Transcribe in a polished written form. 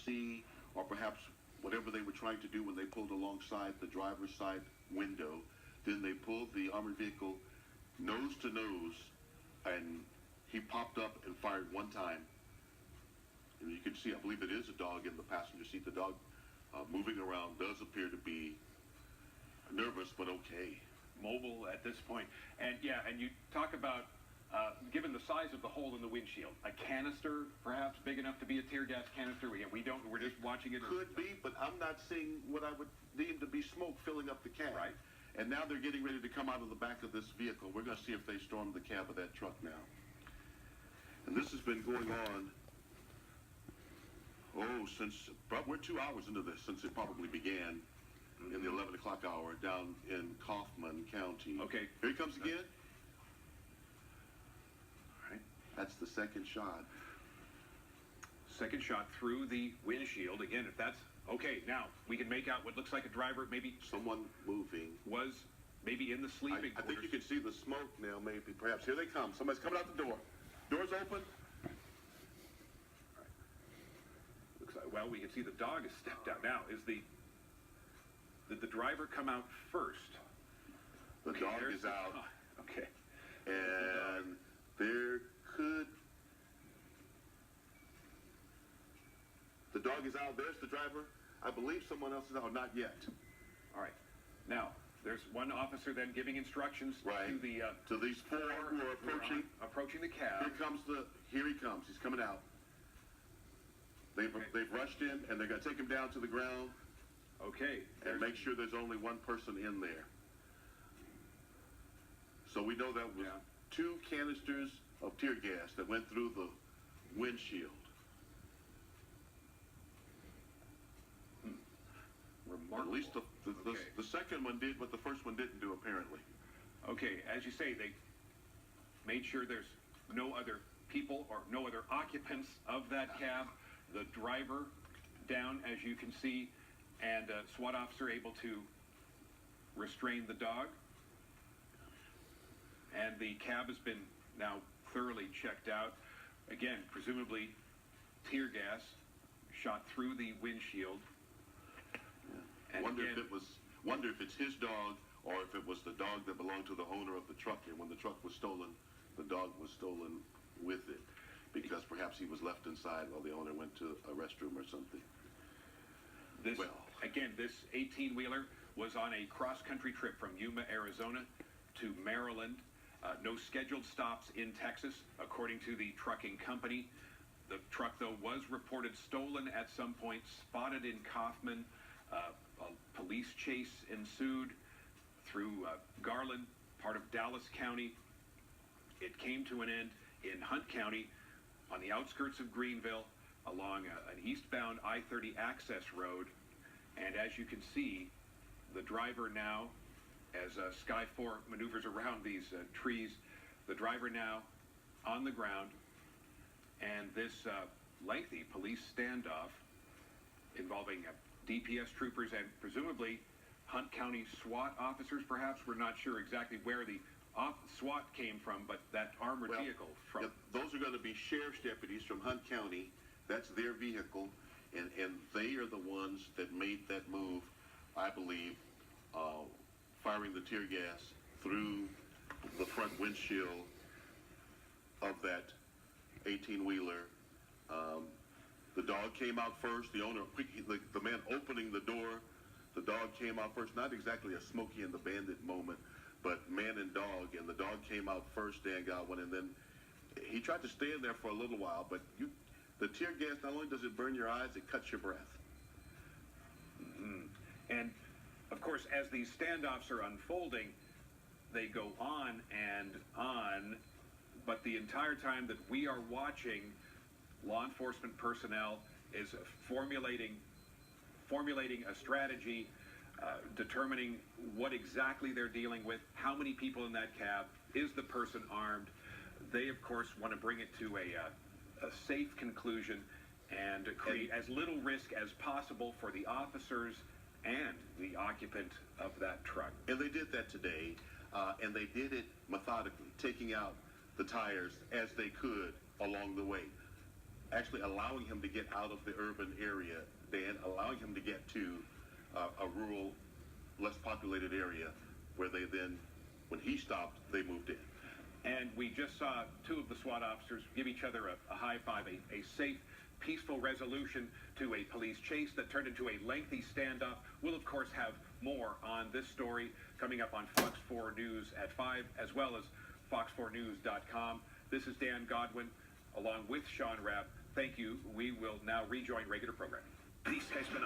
see, or perhaps whatever they were trying to do when they pulled alongside the driver's side window. Then they pulled the armored vehicle nose to nose, and he popped up and fired one time. And you can see, I believe it is a dog in the passenger seat. The dog moving around does appear to be nervous, but okay. Mobile at this point. And yeah, and you talk about, given the size of the hole in the windshield, a canister perhaps big enough to be a tear gas canister. We're just watching it. Could be, but I'm not seeing what I would deem to be smoke filling up the cab. Right. And now they're getting ready to come out of the back of this vehicle. We're going to see if they storm the cab of that truck now. And this has been going on, since, we're 2 hours into this, since it probably began in the 11 o'clock hour down in Kaufman County. Okay. Here he comes again. All right. That's the second shot. Second shot through the windshield. Again, if that's okay, now we can make out what looks like a driver, maybe someone moving, was maybe in the sleeping quarters. I think you can see the smoke now, maybe, perhaps. Here they come. Somebody's coming out the door. Door's open. All right. Looks like, well, we can see the dog has stepped out. Now, did the driver come out first? The dog is out. Dog. Okay. And there could... The dog is out. There's the driver. I believe someone else is out. Not yet. All right. Now, there's one officer then giving instructions to the to these four who are approaching the cab. Here he comes. He's coming out. They've rushed him, and they're going to take him down to the ground. Okay. And make sure there's only one person in there. So we know that was 2 canisters of tear gas that went through the windshield. Remarkable. At least the second one did what the first one didn't do, apparently. Okay, as you say, they made sure there's no other people or no other occupants of that cab. The driver down, as you can see, and a SWAT officer able to restrain the dog. And the cab has been now thoroughly checked out. Again, presumably tear gas shot through the windshield. And wonder if it's his dog, or if it was the dog that belonged to the owner of the truck. And when the truck was stolen, the dog was stolen with it, because perhaps he was left inside while the owner went to a restroom or something. This 18-wheeler was on a cross-country trip from Yuma, Arizona to Maryland. No scheduled stops in Texas, according to the trucking company. The truck, though, was reported stolen at some point, spotted in Kaufman. A police chase ensued through Garland, part of Dallas County. It came to an end in Hunt County on the outskirts of Greenville along an eastbound I-30 access road. And as you can see, the driver now, as Sky 4 maneuvers around these trees, the driver now on the ground, and this lengthy police standoff involving DPS troopers and presumably Hunt County SWAT officers, perhaps. We're not sure exactly where the SWAT came from, but that armored vehicle from... Yeah, those are going to be sheriff's deputies from Hunt County. That's their vehicle, and they are the ones that made that move, I believe, firing the tear gas through the front windshield of that 18-wheeler. The dog came out first. The owner, the man opening the door, the dog came out first. Not exactly a Smokey and the Bandit moment, but man and dog. And the dog came out first, Dan Godwin, and then he tried to stay in there for a little while. But the tear gas, not only does it burn your eyes, it cuts your breath. Mm-hmm. And, of course, as these standoffs are unfolding, they go on and on. But the entire time that we are watching, law enforcement personnel is formulating a strategy, determining what exactly they're dealing with, how many people in that cab, is the person armed. They, of course, want to bring it to a safe conclusion and create as little risk as possible for the officers and the occupant of that truck. And they did that today, and they did it methodically, taking out the tires as they could along the way. actually allowing him to get out of the urban area, Dan, allowing him to get to a rural, less populated area where they then, when he stopped, they moved in. And we just saw two of the SWAT officers give each other a high five, a safe, peaceful resolution to a police chase that turned into a lengthy standoff. We'll, of course, have more on this story coming up on Fox 4 News at 5, as well as fox4news.com. This is Dan Godwin, along with Sean Rapp. Thank you. We will now rejoin regular programming. This has been